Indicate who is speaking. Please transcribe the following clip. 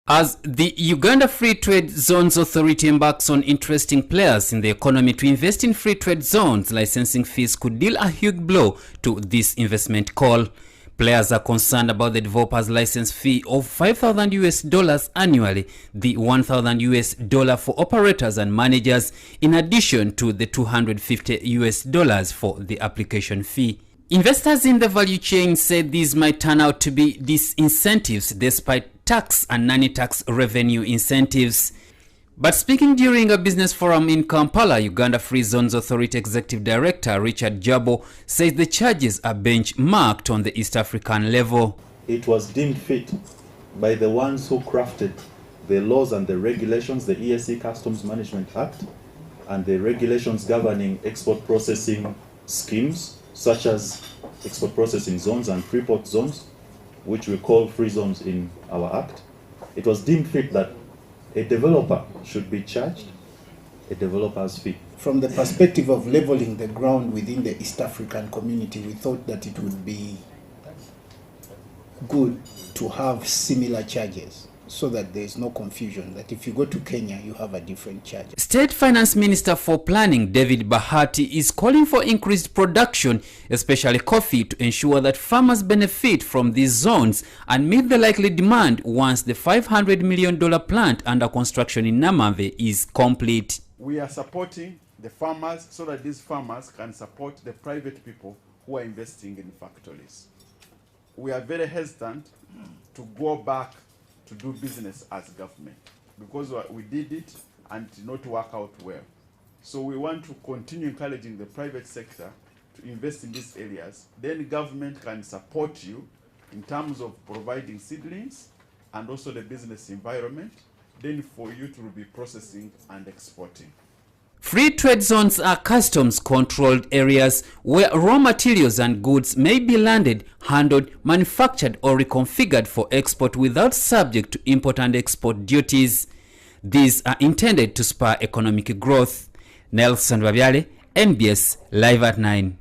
Speaker 1: As the Uganda Free Trade Zones Authority embarks on interesting players in the economy to invest in free trade zones, licensing fees could deal a huge blow to this investment call. Players are concerned about the developer's license fee of $5,000 annually, the $1,000 for operators and managers, in addition to the $250 for the application fee. Investors in the value chain said these might turn out to be disincentives despite tax and non-tax revenue incentives. But speaking during a business forum in Kampala, Uganda Free Zones Authority Executive Director Richard Jabo says the charges are benchmarked on the East African level.
Speaker 2: It was deemed fit by the ones who crafted the laws and the regulations, the ESC Customs Management Act, and the regulations governing export processing schemes, such as export processing zones and free-port zones, which we call free zones in our act. It was deemed fit that a developer should be charged a developer's fee.
Speaker 3: From the perspective of leveling the ground within the East African community, we thought that it would be good to have similar charges so that there is no confusion, that if you go to Kenya, you have a different charge.
Speaker 1: State Finance Minister for Planning David Bahati is calling for increased production, especially coffee, to ensure that farmers benefit from these zones and meet the likely demand once the $500 million plant under construction in Namave is complete.
Speaker 4: We are supporting the farmers so that these farmers can support the private people who are investing in factories. We are very hesitant to go back to do business as government because we did it and it did not work out well. So we want to continue encouraging the private sector to invest in these areas. Then government can support you in terms of providing seedlings and also the business environment, then for you to be processing and exporting.
Speaker 1: Free trade zones are customs-controlled areas where raw materials and goods may be landed, handled, manufactured or reconfigured for export without subject to import and export duties. These are intended to spur economic growth. Nelson Babyale, MBS, Live at 9.